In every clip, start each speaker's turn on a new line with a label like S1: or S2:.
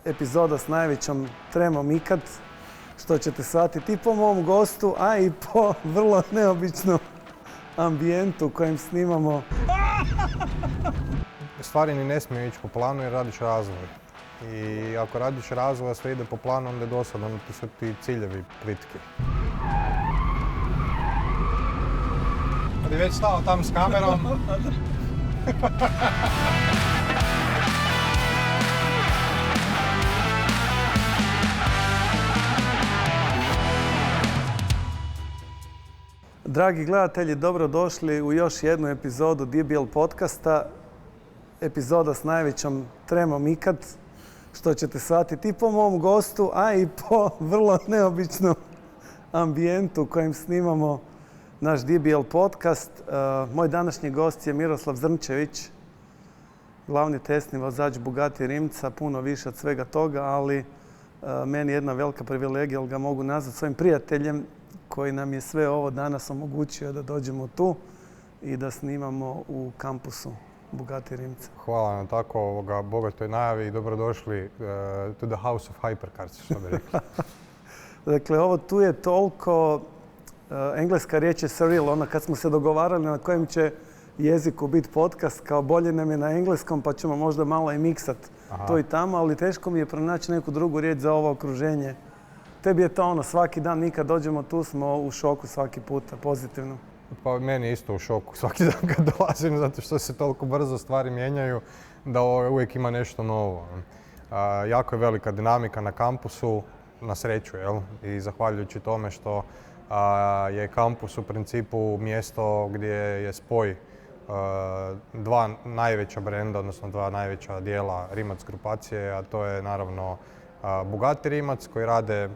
S1: epizoda s najvećom tremom ikad, što ćete shvatiti i po mom gostu, a i po vrlo neobičnom ambijentu u kojem snimamo.
S2: Stvari ni ne smiju ići po planu jer radiš razvoj. I ako radiš razvoj, a sve ide po planu, onda je dosadno, onda su ti ciljevi plitki. Kad je već stao tam s kamerom.
S1: Dragi gledatelji, dobrodošli u još jednu epizodu DBL podcasta. Epizoda s najvećom tremom ikad, što ćete shvatiti i po mom gostu, a i po vrlo neobičnom ambijentu u kojem snimamo naš DBL podcast. Moj današnji gost je Miroslav Zrnčević, glavni testni vozač Bugatti Rimca, puno više od svega toga, ali meni je jedna velika privilegija, ali ga mogu nazvati svojim prijateljem koji nam je sve ovo danas omogućio da dođemo tu i da snimamo u kampusu Bugatti Rimca.
S2: Hvala na tako bogatoj najavi i dobrodošli to the house of hypercars, što bi rekli.
S1: Dakle, ovo tu je toliko, engleska riječ je surreal, ono kad smo se dogovarali na kojem će jeziku biti podcast, kao bolje nam je na engleskom pa ćemo možda malo i miksat to i tamo, ali teško mi je pronaći neku drugu riječ za ovo okruženje. Tebi je to ono, svaki dan mi kad dođemo tu smo u šoku svaki puta, pozitivno.
S2: Pa meni je isto u šoku svaki dan kad dolazim, zato što se toliko brzo stvari mijenjaju da uvijek ima nešto novo. Jako je velika dinamika na kampusu, na sreću, jel? I zahvaljujući tome što je kampus u principu mjesto gdje je spoj dva najveća brenda, odnosno dva najveća dijela Rimac grupacije, a to je naravno Bugatti Rimac koji rade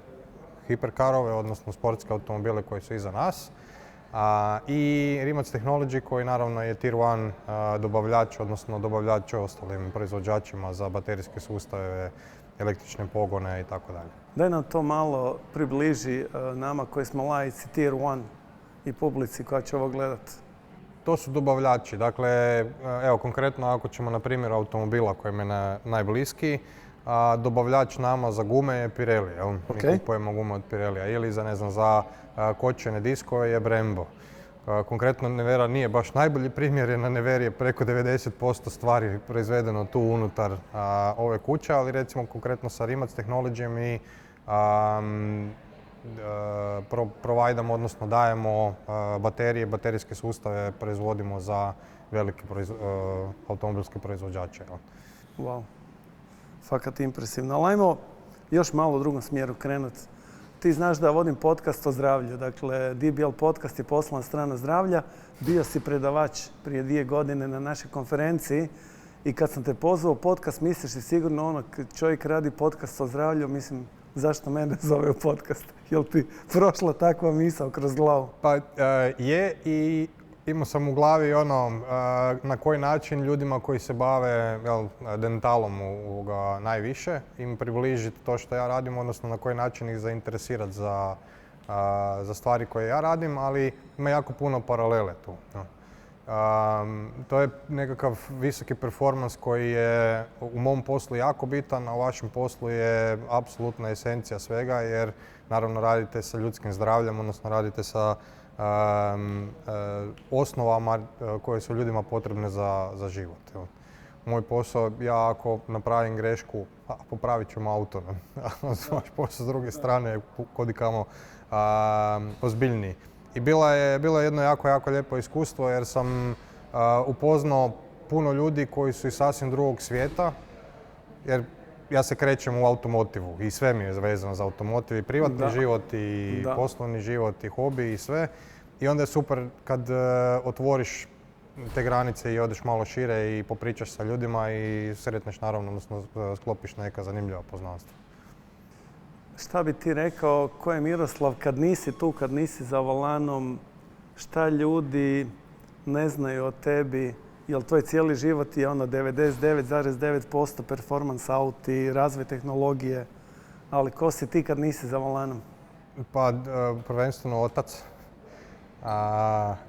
S2: hiperkarove, odnosno sportske automobile koji su iza nas. I Rimac Technology koji naravno je Tier 1 dobavljač, odnosno dobavljač ostalim proizvođačima za baterijske sustave, električne pogone i tako dalje.
S1: Daj nam to malo približi nama koji smo laici Tier 1 i publici koja će ovo gledati.
S2: To su dobavljači. Dakle, evo konkretno ako ćemo na primjer automobila koji je najbliskiji, dobavljač nama za gume je Pirelli, jel? Mi kupujemo gume od Pirellija. Ili za kočene diskove je Brembo. Konkretno Nevera nije baš najbolji primjer, jer na Neveri je preko 90% stvari proizvedeno tu unutar ove kuće, ali recimo konkretno sa Rimac Technology mi provajdamo, odnosno dajemo baterije, baterijske sustave proizvodimo za velike automobilske proizvođače. Jel?
S1: Wow. Fakat impresivno. Ali ajmo još malo u drugom smjeru krenuti. Ti znaš da vodim podcast o zdravlju. Dakle, DBL podcast je poslovna strana zdravlja. Bio si predavač prije 2 godine na našoj konferenciji i kad sam te pozvao podcast, misliš si sigurno ono, čovjek radi podcast o zdravlju, mislim, zašto mene zove u podcast? Jel ti prošla takva misao kroz glavu?
S2: Pa je i imao sam u glavi ono na koji način ljudima koji se bave dentalom najviše im približiti to što ja radim, odnosno na koji način ih zainteresirati za stvari koje ja radim, ali ima jako puno paralele tu. To je nekakav visoki performans koji je u mom poslu jako bitan, a u vašem poslu je apsolutna esencija svega, jer naravno radite sa ljudskim zdravljem, odnosno radite sa osnovama koje su ljudima potrebne za život. Moj posao, ja ako napravim grešku, popravit ću auto. Vaš posao s druge strane je kudikamo ozbiljniji. I bilo je jedno jako lijepo iskustvo jer sam upoznao puno ljudi koji su iz sasvim drugog svijeta, jer ja se krećem u automotivu i sve mi je vezano za automotiv, i privatni život, i poslovni život, i hobi, i sve. I onda je super kad otvoriš te granice i odeš malo šire i popričaš sa ljudima i sretneš naravno, odnosno sklopiš neka zanimljiva poznanstva.
S1: Šta bi ti rekao, ko je Miroslav kad nisi tu, kad nisi za volanom, šta ljudi ne znaju o tebi? Jel tvoj cijeli život je ono 99,9% performans auti, razvoj tehnologije, ali ko si ti kad nisi za volanom?
S2: Pa prvenstveno otac.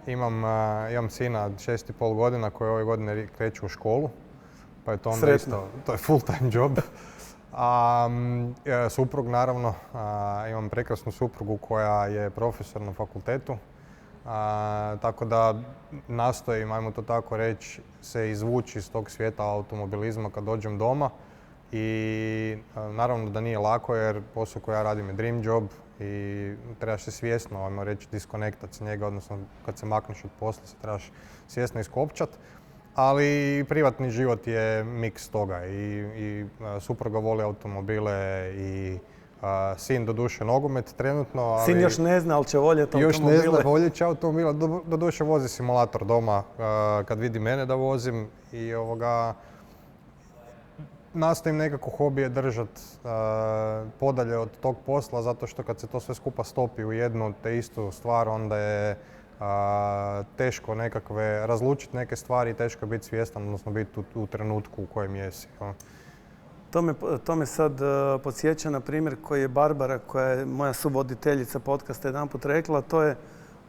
S2: Imam sina od 6,5 godina koji ove godine kreće u školu, pa je to onda isto, to je full time job. Suprug naravno, imam prekrasnu suprugu koja je profesor na fakultetu. Tako da nastojim, ajmo to tako reći, se izvući iz tog svijeta automobilizma kad dođem doma. I naravno da nije lako jer posao koji ja radim je dream job i trebaš se svjesno, ajmo reći, diskonektat s njega, odnosno kad se makneš od posla se trebaš svjesno iskopčat. Ali privatni život je miks toga i supruga voli automobile i sin doduše nogomet trenutno. Ali
S1: sin još ne zna, ali će voljeti automobile.
S2: Još ne zna, voljet će automobile. Doduše vozi simulator doma kad vidi mene da vozim i nastojim nekako hobije držati podalje od tog posla, zato što kad se to sve skupa stopi u jednu te istu stvar, onda je teško nekakve razlučiti neke stvari i teško biti svjestan, odnosno biti u trenutku u kojem jesi.
S1: To me sad podsjeća na primjer koji je Barbara, koja je moja suvoditeljica podcasta, jedanput rekla, to je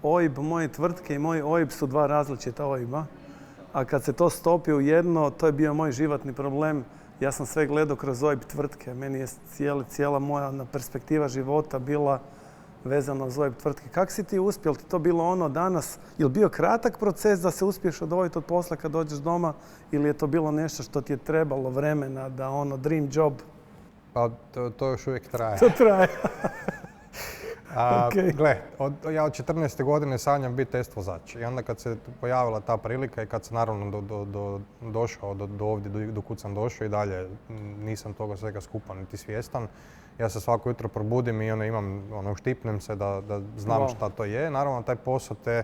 S1: OIB moje tvrtke i moj OIB su dva različita OIB-a. A kad se to stopi u jedno, to je bio moj životni problem. Ja sam sve gledao kroz OIB tvrtke. Meni je cijela moja perspektiva života bila vezana uz OIB tvrtke. Kako si ti uspjel? Ti to bilo ono danas? Je li bio kratak proces da se uspiješ odvojiti od posla kad dođeš doma? Ili je to bilo nešto što ti je trebalo vremena da dream job?
S2: Pa to još uvijek traje.
S1: To traje. Okay.
S2: Gle, ja od 14. godine sanjam biti test vozač. I onda kad se pojavila ta prilika i kad sam naravno došao do ovdje, do kud sam došao i dalje nisam toga svega skupa niti svjestan. Ja se svako jutro probudim i uštipnem se da znam šta to je. Naravno, taj posao te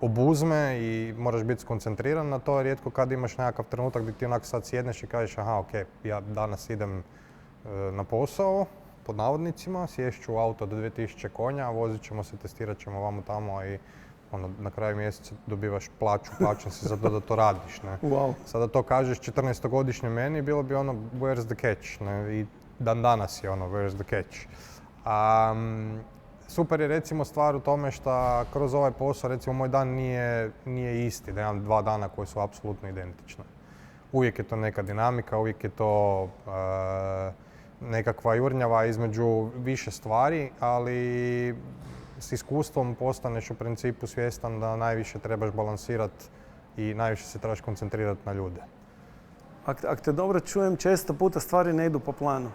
S2: obuzme i moraš biti skoncentriran na to. Rijetko kad imaš nekakav trenutak gdje ti onak sad sjedneš i kažeš ja danas idem na posao, pod navodnicima, sješću u auto do 2000 konja, vozit ćemo se, testirat ćemo vamo tamo i na kraju mjeseca dobivaš plaćan si za to da to radiš. Ne?
S1: Wow.
S2: Sada to kažeš 14-godišnjem meni, bilo bi where's the catch? Ne? I dan danas je where's the catch? Super je recimo stvar u tome što kroz ovaj posao recimo moj dan nije isti, da imam 2 dana koji su apsolutno identični. Uvijek je to neka dinamika, uvijek je to nekakva jurnjava između više stvari, ali s iskustvom postaneš u principu svjestan da najviše trebaš balansirati i najviše se trebaš koncentrirati na ljude.
S1: Ako te dobro čujem, često puta stvari ne idu po planu.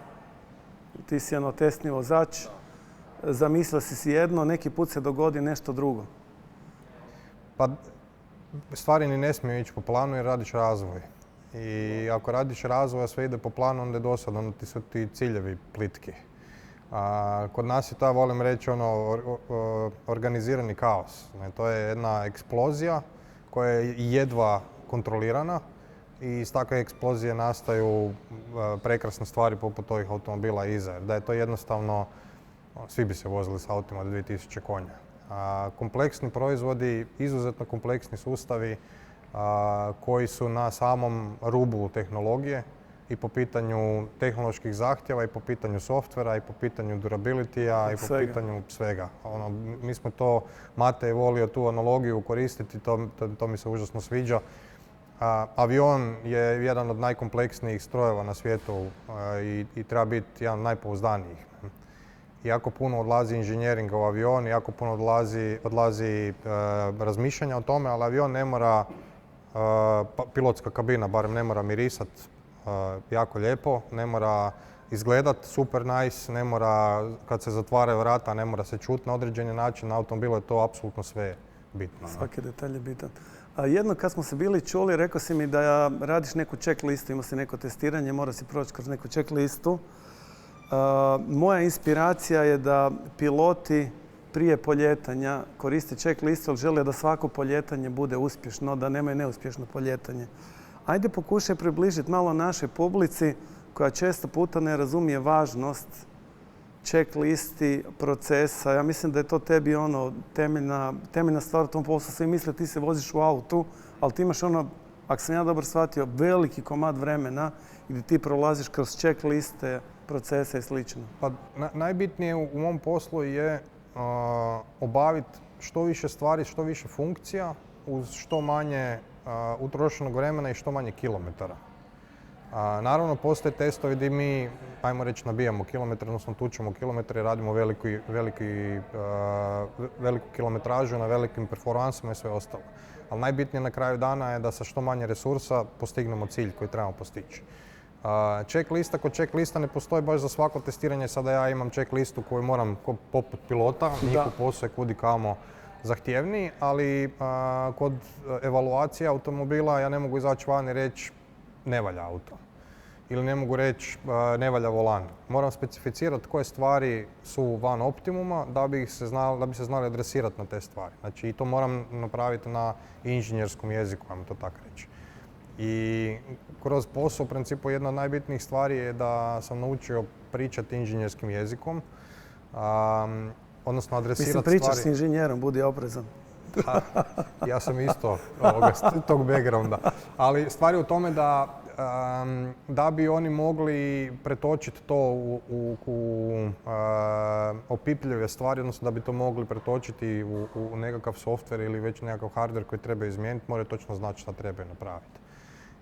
S1: Ti si testni vozač, zamislio si jedno, neki put se dogodi nešto drugo.
S2: Pa stvari ni ne smiju ići po planu jer radiš razvoj. I ako radiš razvoj, a sve ide po planu, onda je dosadno, onda ti su ti ciljevi plitki. Kod nas je to, volim reći, organizirani kaos. To je jedna eksplozija koja je jedva kontrolirana i iz takve eksplozije nastaju prekrasne stvari poput ovih automobila iza. Da je to jednostavno, svi bi se vozili s autima do 2000 konja. Kompleksni proizvodi, izuzetno kompleksni sustavi, koji su na samom rubu tehnologije i po pitanju tehnoloških zahtjeva i po pitanju softvera i po pitanju durability-a i po pitanju svega. Mi smo to, Mate je volio tu analogiju koristiti, to mi se užasno sviđa. Avion je jedan od najkompleksnijih strojeva na svijetu i treba biti jedan od najpouzdanijih. Jako puno odlazi inženjeringa u avion, jako puno odlazi razmišljanja o tome, ali avion ne mora, pilotska kabina barem ne mora mirisat jako lijepo, ne mora izgledat super nice, ne mora, kad se zatvaraju vrata, ne mora se čuti na određeni način, na automobilu je to apsolutno sve bitno.
S1: Svaki detalj je bitan. Jedno kad smo se bili čuli, rekao si mi da radiš neku check listu, imao si neko testiranje, mora si proći kroz neku check listu. Moja inspiracija je da piloti prije poljetanja koriste check listu jer žele da svako poljetanje bude uspješno, da nemaju neuspješno poljetanje. Ajde pokušaj približiti malo našoj publici koja često puta ne razumije važnost check listi, procesa. Ja mislim da je to tebi temeljna stvar u tom poslu. Svi misle ti se voziš u autu, ali ti imaš ako sam ja dobro shvatio, veliki komad vremena gdje ti prolaziš kroz check liste, procese i slično.
S2: Pa najbitnije u mom poslu je obaviti što više stvari, što više funkcija uz što manje utrošenog vremena i što manje kilometara. Naravno, postoje testovi gdje mi, ajmo reći, nabijamo kilometre, odnosno tučemo kilometre i radimo veliku kilometražu na velikim performansama i sve ostalo. Ali najbitnije na kraju dana je da sa što manje resursa postignemo cilj koji trebamo postići. Checklista kod checklista ne postoji baš za svako testiranje. Sada ja imam checklistu koju moram poput pilota, njihov posao je kud i kamo zahtjevniji, ali kod evaluacije automobila ja ne mogu izaći van i reći ne valja auto. Ili ne mogu reći ne valja volan. Moram specificirati koje stvari su van optimuma da bi se znali adresirati na te stvari. Znači i to moram napraviti na inženjerskom jeziku, ajmo to tako reći. I kroz posao u principu jedna od najbitnijih stvari je da sam naučio pričati inženjerskim jezikom, odnosno adresirati stvari.
S1: Mislim, pričaš s inženjerom, budi oprezan.
S2: Ja sam isto tog backgrounda. Ali stvar je u tome da bi oni mogli pretočiti to u opipljive stvari, odnosno da bi to mogli pretočiti u nekakav software ili već nekakav hardware koji treba izmijeniti, moraju točno znati šta trebaju napraviti.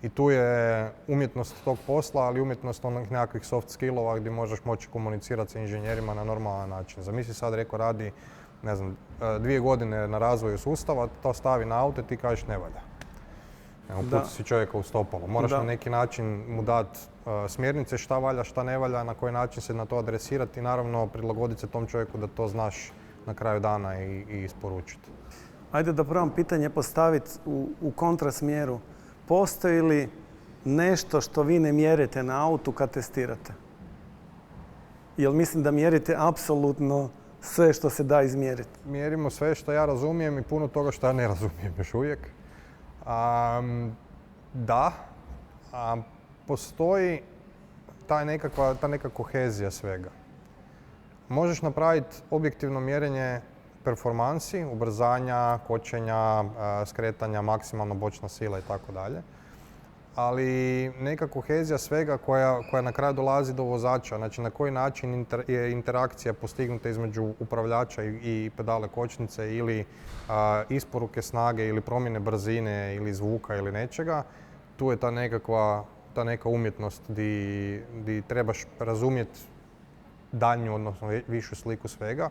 S2: I tu je umjetnost tog posla, ali umjetnost onih nekakvih soft skillova gdje možeš moći komunicirati sa inženjerima na normalan način. Zamisli sad radi, ne znam, 2 godine na razvoju sustava, to stavi na auto i ti kažeš ne valja. Uputi si čovjeka u stopalo. Moraš na neki način mu dati smjernice šta valja, šta ne valja, na koji način se na to adresirati i naravno prilagoditi se tom čovjeku da to znaš na kraju dana i isporučiti.
S1: Ajde da probam pitanje postaviti u kontrasmjeru. Postoji li nešto što vi ne mjerite na autu kad testirate? Jel mislim da mjerite apsolutno sve što se da izmjeriti?
S2: Mjerimo sve što ja razumijem i puno toga što ja ne razumijem još uvijek. Da, postoji ta neka kohezija svega. Možeš napraviti objektivno mjerenje performansi, ubrzanja, kočenja, skretanja, maksimalna bočna sila i tako dalje. Ali neka kohezija svega koja na kraju dolazi do vozača, znači na koji način je interakcija postignuta između upravljača i pedale kočnice ili isporuke snage ili promjene brzine ili zvuka ili nečega, tu je ta neka umjetnost di trebaš razumjeti daljnju, odnosno višu sliku svega.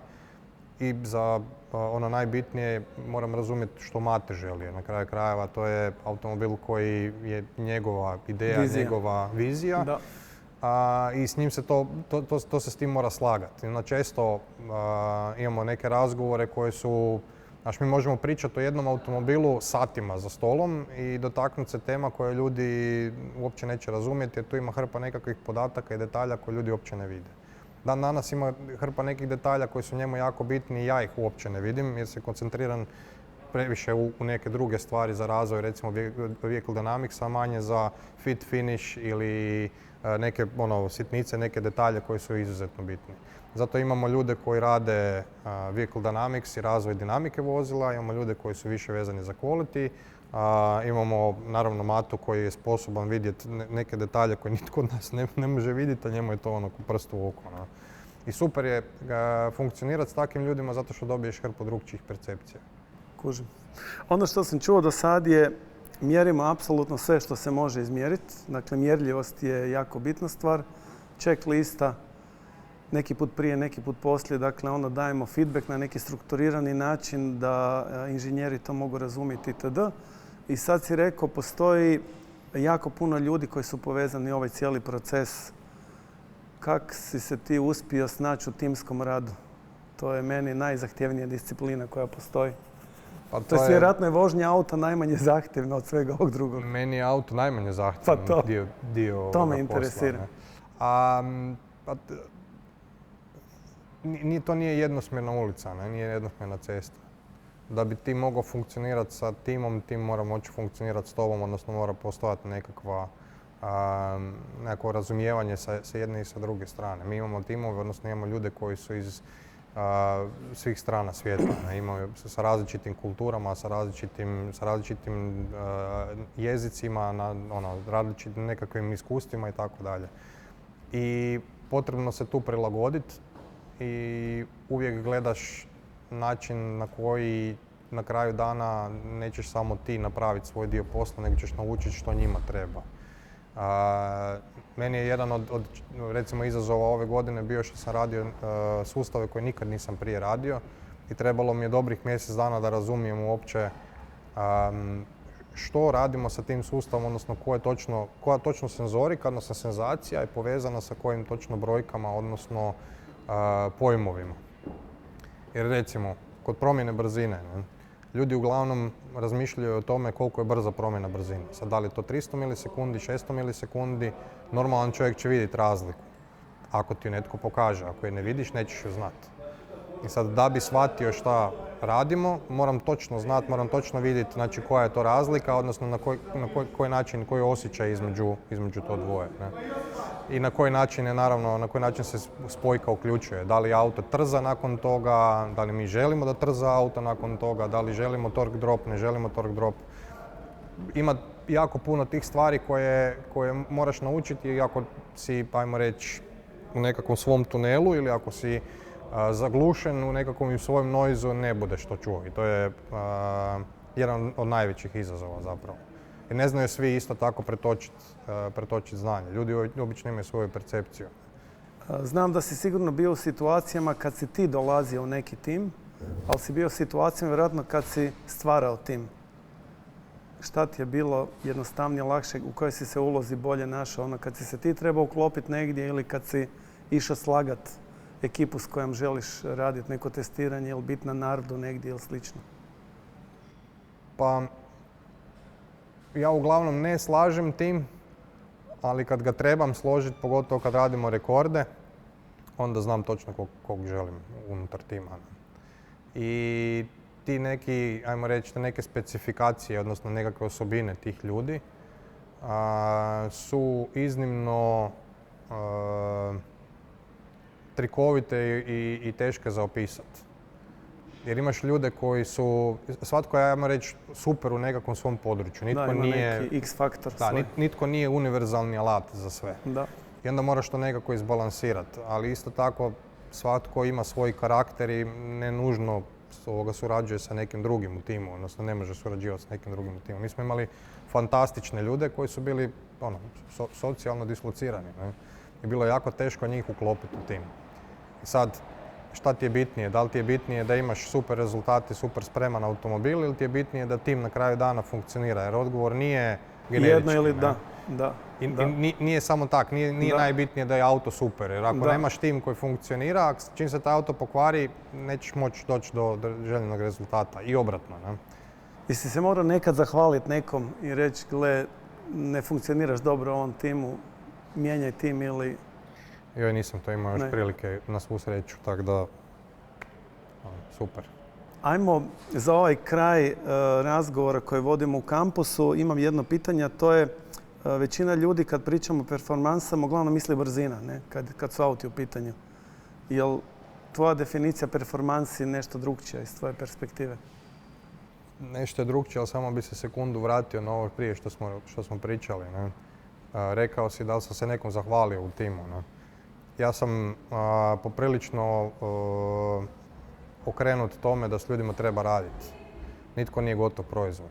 S2: I za ono najbitnije moram razumjeti što mate želi. Na kraju krajeva to je automobil koji je njegova ideja, njegova vizija. Da. I s njim se to se s tim mora slagati. Često imamo neke razgovore koje su, mi možemo pričati o jednom automobilu satima za stolom i dotaknuti se tema koje ljudi uopće neće razumjeti jer tu ima hrpa nekakvih podataka i detalja koje ljudi uopće ne vide. Dan danas ima hrpa nekih detalja koji su njemu jako bitni i ja ih uopće ne vidim jer se koncentriram previše u neke druge stvari za razvoj, recimo vehicle dynamics, a manje za fit finish ili neke sitnice, neke detalje koji su izuzetno bitni. Zato imamo ljude koji rade vehicle dynamics i razvoj dinamike vozila, imamo ljude koji su više vezani za quality, imamo naravno Matu koji je sposoban vidjeti neke detalje koje nitko od nas ne može vidjeti, a njemu je to ko prst u oko. No. I super je funkcionirati s takvim ljudima zato što dobiješ hrpu drugčijih percepcija.
S1: Kužim. Ono što sam čuo do sad je mjerimo apsolutno sve što se može izmjeriti. Dakle, mjerljivost je jako bitna stvar. Checklista, neki put prije, neki put poslije. Dakle, onda dajemo feedback na neki strukturirani način da inženjeri to mogu razumjeti itd. I sad si rekao, postoji jako puno ljudi koji su povezani u ovaj cijeli proces. Kako si se ti uspio snaći u timskom radu? To je meni najzahtjevnija disciplina koja postoji. Pa to je vjerojatno je vožnja auta najmanje zahtjevna od svega ovog drugog.
S2: Meni je auto najmanje zahtjevan dio
S1: to me interesira.
S2: To nije jednosmjerna ulica, nije jednosmjerna cesta. Da bi ti mogao funkcionirati sa timom, tim mora moći funkcionirati s tobom, odnosno mora postojati nekakvo razumijevanje sa jedne i sa druge strane. Mi imamo timove, odnosno imamo ljude koji su iz svih strana svijeta. Imamo sa različitim kulturama, sa različitim jezicima, različitim nekakvim iskustvima i tako dalje. I potrebno se tu prilagoditi i uvijek gledaš način na koji na kraju dana nećeš samo ti napraviti svoj dio posla, nego ćeš naučiti što njima treba. Meni je jedan od recimo izazova ove godine bio što sam radio sustave koje nikad nisam prije radio i trebalo mi je dobrih mjesec dana da razumijem uopće što radimo sa tim sustavom, odnosno koja točno senzorika, odnosno senzacija je povezana sa kojim točno brojkama, odnosno pojmovima. Jer recimo, kod promjene brzine, ljudi uglavnom razmišljaju o tome koliko je brza promjena brzine. Sad, da li je to 300 milisekundi, 600 milisekundi, normalan čovjek će vidjeti razliku. Ako ti ju netko pokaže, ako je ne vidiš, nećeš ju znati. I sad, da bi shvatio šta radimo, moram točno znati, moram točno vidjeti znači, koja je to razlika, odnosno na koji način, koji osjećaj između to dvoje. Ne? I na koji način je, naravno, na koji način se spojka uključuje. Da li auto trza nakon toga, da li mi želimo da trza auto nakon toga, da li želimo torque drop, ne želimo torque drop. Ima jako puno tih stvari koje moraš naučiti i ako si, ajmo reći, u nekakvom svom tunelu ili ako si zaglušen u nekakvom svojem noizu, ne budeš to čuo. I to je jedan od najvećih izazova zapravo. I ne znaju svi isto tako pretočiti znanje. Ljudi obično imaju svoju percepciju.
S1: Znam da si sigurno bio u situacijama kad si ti dolazio u neki tim, ali si bio u situacijama vjerojatno kad si stvarao tim. Šta ti je bilo jednostavnije, lakše, u kojoj si se ulozi bolje našao? Ono kad si se ti trebao uklopiti negdje ili kad si išao slagat ekipu s kojom želiš raditi neko testiranje ili biti na narodu negdje ili slično?
S2: Pa, ja uglavnom ne slažem tim, ali kad ga trebam složiti, pogotovo kad radimo rekorde, onda znam točno kog želim unutar tima. I ti neki, ajmo reći, te neke specifikacije, odnosno nekakve osobine tih ljudi su iznimno trikovite i teške za opisati. Jer imaš ljude koji su, svatko je, ajmo reći, super u nekakvom svom području.
S1: Nitko nije neki X-faktor svoj.
S2: Nitko nije univerzalni alat za sve.
S1: Da.
S2: I onda moraš to nekako izbalansirati. Ali isto tako, svatko ima svoj karakter i ne nužno surađuje sa nekim drugim u timu, odnosno ne može surađivati s nekim drugim u timu. Mi smo imali fantastične ljude koji su bili socijalno dislocirani. Ne? I bilo je jako teško njih uklopiti u tim. I sad, šta ti je bitnije? Da li ti je bitnije da imaš super rezultate, super spreman automobil ili ti je bitnije da tim na kraju dana funkcionira? Jer odgovor nije generički.
S1: Jedno ili da.
S2: I nije samo tak, nije najbitnije da je auto super. Jer ako nemaš tim koji funkcionira, čim se taj auto pokvari, nećeš moći doći do željenog rezultata. I obratno. Ne?
S1: Jesi se morao nekad zahvaliti nekom i reći, gle, ne funkcioniraš dobro u ovom timu, mijenjaj tim ili...
S2: Joj, nisam to imao još prilike na svu sreću, tako da super.
S1: Ajmo za ovaj kraj razgovora koji vodimo u kampusu, imam jedno pitanje, a to je većina ljudi kad pričamo o performansama uglavnom misli brzina, ne? Kad su auti u pitanju. Jel tvoja definicija performansi nešto drugčija iz tvoje perspektive?
S2: Nešto je drugčije, ali samo bi se sekundu vratio na ovo prije što smo pričali. Ne? Rekao si da li sam se nekom zahvalio u timu. Ne? Ja sam poprilično okrenut tome da s ljudima treba raditi. Nitko nije gotov proizvod.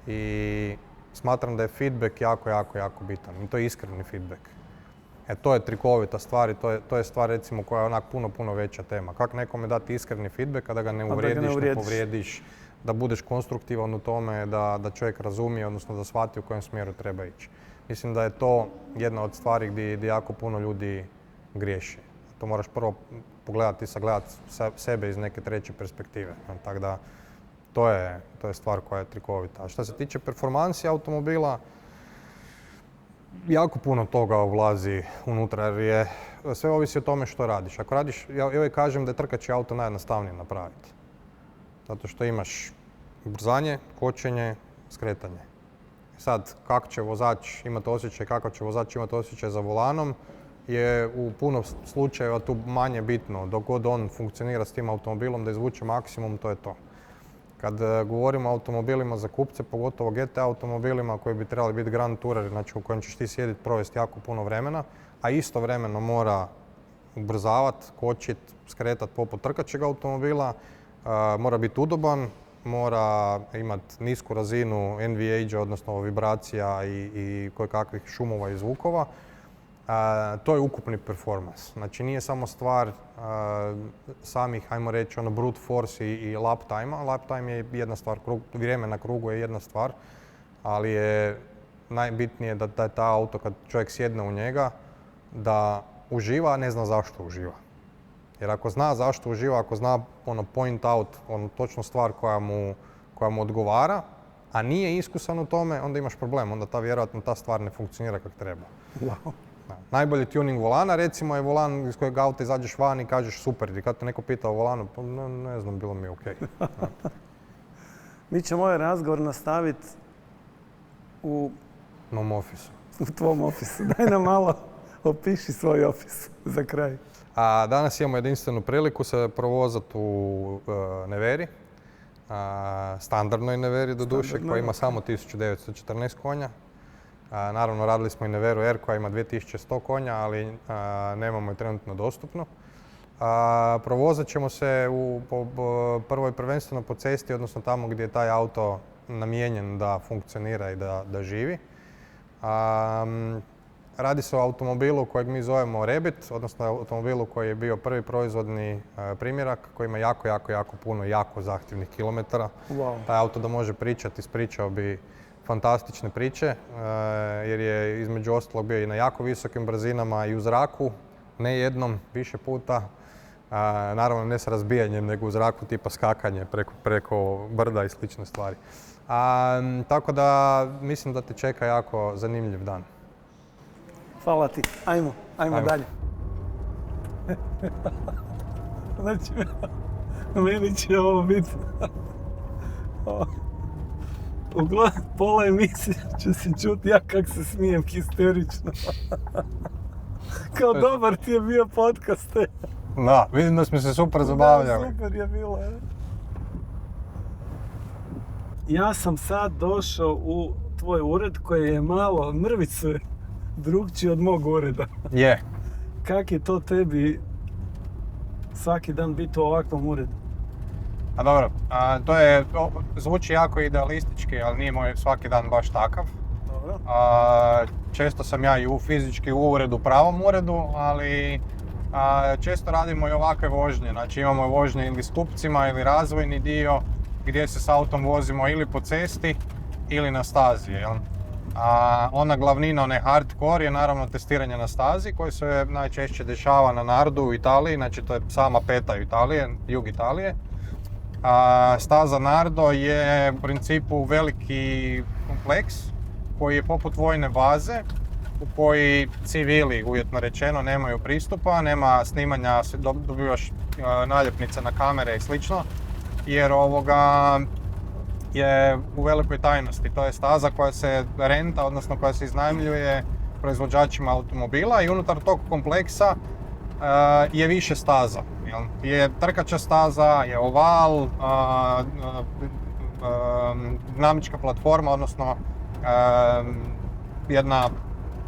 S2: I smatram da je feedback jako bitan. I to je iskreni feedback. To je trikovita stvar i to je stvar recimo koja je onak puno veća tema. Kako nekome dati iskreni feedback, a da ga ne uvrijediš, ne povrijediš, da budeš konstruktivan u tome, da čovjek razumije, odnosno da shvati u kojem smjeru treba ići. Mislim da je to jedna od stvari gdje jako puno ljudi griješi. To moraš prvo pogledati i sagledati sebe iz neke treće perspektive. Tako da, to je stvar koja je trikovita. A što se tiče performansi automobila, jako puno toga ulazi unutra jer sve ovisi o tome što radiš. Ako radiš, ja uvijek kažem da je trkaći auto najjednostavnije napraviti. Zato što imaš brzanje, kočenje, skretanje. Sad, kako će vozač imati osjećaj za volanom je u puno slučajeva tu manje bitno. Dok god on funkcionira s tim automobilom da izvuče maksimum, to je to. Kad govorimo o automobilima za kupce, pogotovo GT automobilima koji bi trebali biti Grand Tourer, znači u kojem ćeš ti sjediti, provesti jako puno vremena, a istovremeno mora ubrzavati, kočiti, skretati poput trkaćeg automobila, mora biti udoban, mora imati nisku razinu NVH, odnosno vibracija i kojekakvih šumova i zvukova. To je ukupni performance. Znači nije samo stvar samih, ajmo reći, brute force i lap time-a. Lap time je jedna stvar, vrijeme na krugu je jedna stvar, ali je najbitnije da je ta auto, kad čovjek sjedne u njega, da uživa, a ne zna zašto uživa. Jer ako zna zašto uživa, ako zna point out, točnu stvar koja mu odgovara, a nije iskusan u tome, onda imaš problem. Onda vjerojatno ta stvar ne funkcionira kako treba.
S1: Wow.
S2: Najbolji tuning volana, recimo, je volan iz kojeg auta izađeš van i kažeš super. I kad te neko pita o volanu, pa ne znam, bilo mi je okej.
S1: Mi ćemo ovaj razgovor nastaviti u
S2: mom ofisu.
S1: U tvom ofisu. Daj nam malo opiši svoj ofis za kraj.
S2: Danas imamo jedinstvenu priliku se provozati u Neveri. Standardnoj Neveri doduše, koja ima samo 1914 konja. Naravno, radili smo i Neveru R koja ima 2100 konja, ali nemamo je trenutno dostupno. Provozat ćemo se prvo i prvenstveno po cesti, odnosno tamo gdje je taj auto namijenjen da funkcionira i da živi. Radi se o automobilu kojeg mi zovemo Rabbit, odnosno automobilu koji je bio prvi proizvodni primjerak, koji ima jako puno jako zahtjevnih kilometara.
S1: Wow.
S2: Taj auto da može pričati, ispričao bi fantastične priče, jer je između ostalog bio i na jako visokim brzinama i u zraku, ne jednom, više puta. Naravno ne sa razbijanjem, nego u zraku tipa skakanje preko brda i slične stvari. Tako da mislim da te čeka jako zanimljiv dan.
S1: Hvala ti. Ajmo dalje. Znači, meni će ovo biti... Uglavnom, pola emisije će se čuti ja kak se smijem histerično. Kao dobar ti je bio podcast.
S2: Da, vidim da smo se super zabavljali.
S1: Da, super je bilo. Ja sam sad došao u tvoj ured koji je malo mrvicu drugčiji od mog ureda.
S2: Je.
S1: Kak je to tebi svaki dan biti u ovakvom uredu?
S2: A dobro, zvuči jako idealistički, ali nije moj svaki dan baš takav.
S1: Dobro.
S2: Često sam ja i fizički u uredu, pravom uredu, ali često radimo i ovakve vožnje. Znači imamo vožnje ili s kupcima ili razvojni dio gdje se s autom vozimo ili po cesti ili na stazi. Jel? Ona glavnina, onaj hardcore je naravno testiranje na stazi koji se najčešće dešava na Nardu u Italiji, znači to je sama peta Italije, jug Italije. Staza Nardo je u principu veliki kompleks koji je poput vojne baze u koji civili, uvjetno rečeno, nemaju pristupa, nema snimanja, dobivaš naljepnice na kamere i slično, jer je u velikoj tajnosti. To je staza koja se renta, odnosno koja se iznajmljuje proizvođačima automobila i unutar tog kompleksa je više staza. Je trkača staza, je oval, dinamička platforma, odnosno jedna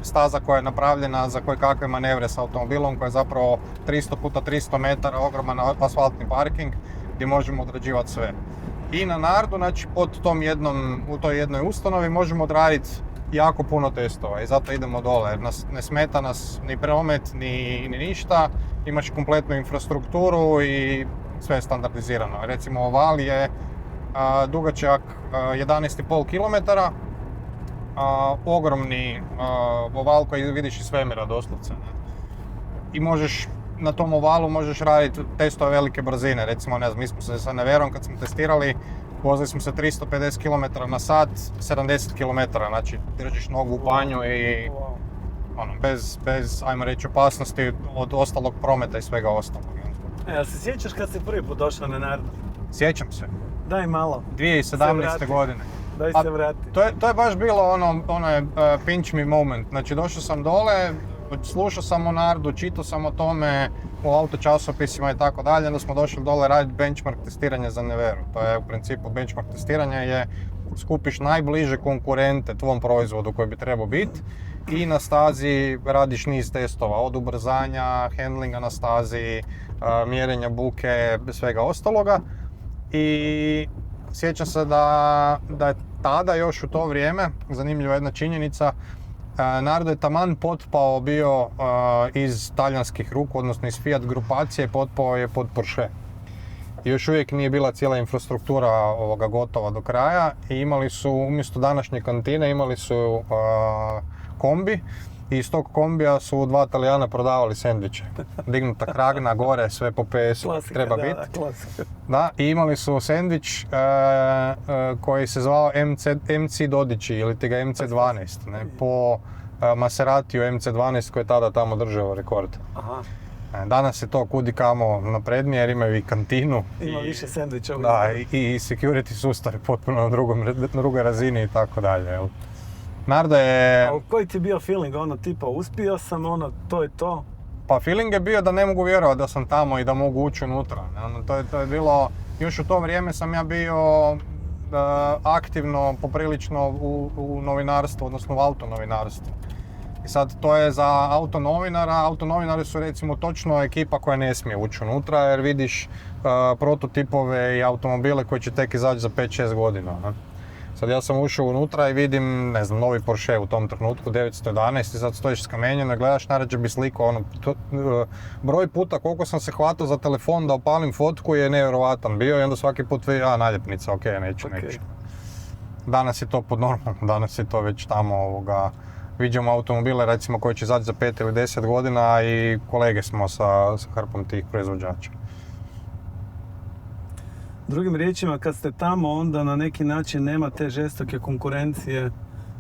S2: staza koja je napravljena za kojekakve manevre s automobilom, koja je zapravo 300x300 metara ogroman asfaltni parking gdje možemo odrađivati sve. I na Nardu, znači u toj jednoj ustanovi možemo odraditi jako puno testova i zato idemo dole jer ne smeta nas ni promet ni ništa, imaš kompletnu infrastrukturu i sve je standardizirano. Recimo oval je dugačak 11,5 km, ogromni oval koji vidiš iz svemira doslovce. I na tom ovalu možeš raditi testove velike brzine. Recimo, ne znam, mi smo se sa Neverom kad smo testirali, vozili smo se 350 km na sat, 70 km, znači držiš nogu u panju i bez, ajmo reći, opasnosti od ostalog prometa i svega ostalog.
S1: Jel se sjećaš kad si prvi put došao na Nardu?
S2: Sjećam se.
S1: Daj malo.
S2: 2017. godine.
S1: Daj se vrati.
S2: To je baš bilo ono pinch me moment. Znači došao sam dole, slušao sam o Nardu, čitao sam o tome u autočasopisima i tako dalje, onda smo došli dole raditi benchmark testiranje za Neveru. To je u principu benchmark testiranje je skupiš najbliže konkurente tvom proizvodu koji bi trebao biti i na stazi radiš niz testova, od ubrzanja, handlinga na stazi, mjerenja buke, svega ostaloga. I sjećam se da je tada još u to vrijeme, zanimljiva jedna činjenica, Nardo je taman potpao bio iz talijanskih ruku, odnosno iz Fiat grupacije, potpao je pod Porsche. I još uvijek nije bila cijela infrastruktura gotova do kraja i imali su, umjesto današnje kantine, imali su kombi i iz tog kombija su 2 Talijana prodavali sendviče. Dignuta kragna, gore, sve po PS-u treba biti. Da, i imali su sendvič koji se zvao MC Dodići ili ti ga MC12, ne, po Maseratiju MC12 koji je tada tamo držao rekord. Aha. Danas je to kudi kamo naprednije jer imaju i kantinu.
S1: Ima više sendviča.
S2: Da, i security sustav je potpuno na drugoj razini i tako dalje. Nardo je...
S1: A koji ti je bio feeling, tipa uspio sam, to je to?
S2: Pa feeling je bio da ne mogu vjerovati da sam tamo i da mogu ući unutra. To je bilo, još u to vrijeme sam ja bio aktivno, poprilično u novinarstvu, odnosno u autonovinarstvu. I sad to je za autonovinari su recimo točno ekipa koja ne smije ući unutra jer vidiš prototipove i automobile koji će tek izaći za 5-6 godina. Ne? Sad ja sam ušao unutra i vidim, ne znam, novi Porsche u tom trenutku, 911 i sad stojiš skamenjeno i gledaš, naređe bi sliku, broj puta koliko sam se hvatao za telefon da opalim fotku je nevjerovatan bio i onda svaki put naljepnica, neću. Danas je to pod normalno, danas je to već tamo viđamo automobile recimo koji će izaći za 5 ili 10 godina i kolege smo sa hrpom tih proizvođača.
S1: Drugim riječima, kad ste tamo, onda na neki način nema te žestoke konkurencije,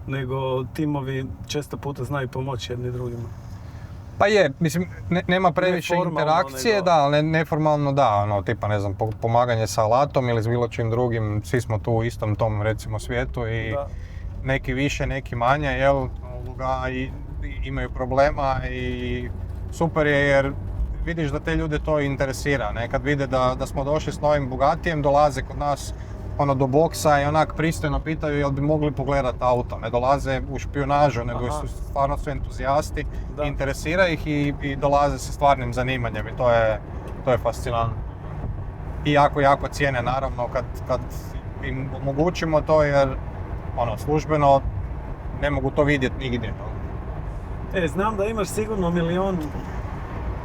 S1: nego timovi često puta znaju pomoći jedni drugima.
S2: Pa je, mislim, nema previše interakcije, nego... da, ali neformalno da, tipa, ne znam, pomaganje sa alatom ili s bilo čim drugim, svi smo tu u istom tom, recimo, svijetu i da. Neki više, neki manje, jel, i imaju problema i super je jer vidiš da te ljude to interesira, ne? Kad vide da smo došli s novim Bugatijem, dolaze kod nas do boksa i onak pristojno pitaju jel bi mogli pogledati auto, ne dolaze u špijunažu, nego su stvarno su entuzijasti, interesira ih i dolaze sa stvarnim zanimanjem i to je fascinantno. I jako cijene naravno kad im omogućimo to jer službeno ne mogu to vidjeti nigdje.
S1: Znam da imaš sigurno milion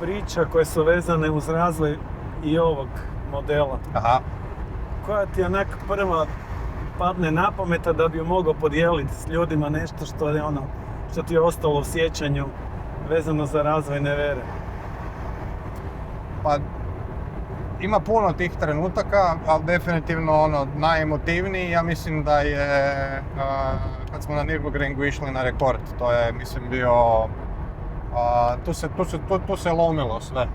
S1: priča koje su vezane uz razvoj i ovog modela.
S2: Aha.
S1: Koja ti onak prva padne na pameta da bi ju mogao podijeliti s ljudima nešto što ti je ostalo u sjećanju vezano za razvoj Nevere?
S2: Pa ima puno tih trenutaka, ali definitivno najemotivniji, ja mislim da je kad smo na Nürburgringu išli na rekord, to je mislim bio, tu se lomilo sve,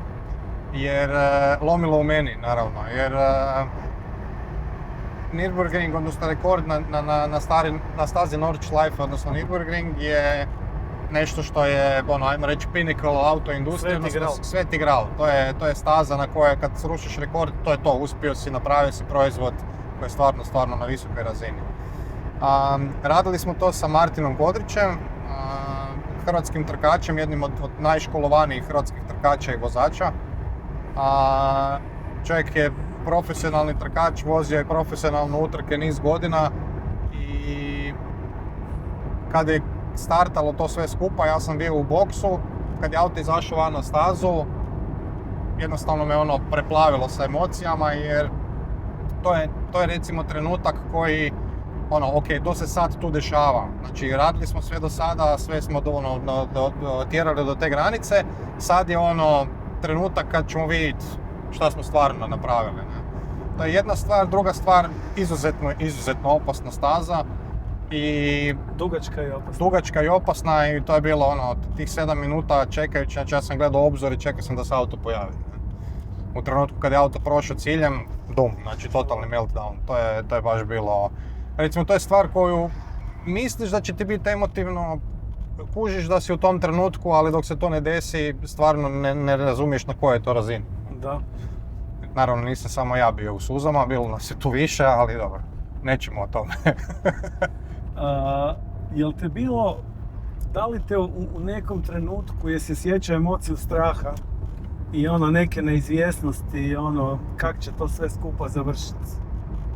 S2: jer lomilo u meni naravno, jer Nürburgring, odnosno rekord na stazi Nordschleife, odnosno Nürburgring je nešto što je, ajmo reći, pinnacle autoindustrije, odnosno Sveti Gral. To je staza na kojoj kad srušiš rekord, to je to, uspio si, napravio si proizvod koji je stvarno na visokoj razini. Radili smo to sa Martinom Kodrićem, hrvatskim trkačem, jednim od najškolovanijih hrvatskih trkača i vozača. Čovjek je profesionalni trkač, vozio je profesionalno utrke niz godina i kada je startalo to sve skupa, ja sam bio u boksu, kad je auto izašao van na stazu, jednostavno me preplavilo sa emocijama jer to je recimo trenutak koji, to se sad tu dešava. Znači, radili smo sve do sada, sve smo tjerali do te granice, sad je trenutak kad ćemo vidjeti šta smo stvarno napravili. Ne? To je jedna stvar, druga stvar, izuzetno opasna staza. I dugačka i opasna i to je bilo tih 7 minuta čekajući, znači ja sam gledao obzor i čekao sam da se auto pojavi. U trenutku kad je auto prošao ciljem, znači totalni meltdown, to je baš bilo, recimo to je stvar koju misliš da će ti biti emotivno, kužiš da si u tom trenutku, ali dok se to ne desi, stvarno ne razumiješ na kojoj je to razini.
S1: Da.
S2: Naravno nisam samo ja bio u suzama, bilo nas je tu više, ali dobro, nećemo o tome.
S1: Jel te bilo, da li te u nekom trenutku jesi sjećao emociju straha i neke neizvjesnosti i kak će to sve skupa završiti?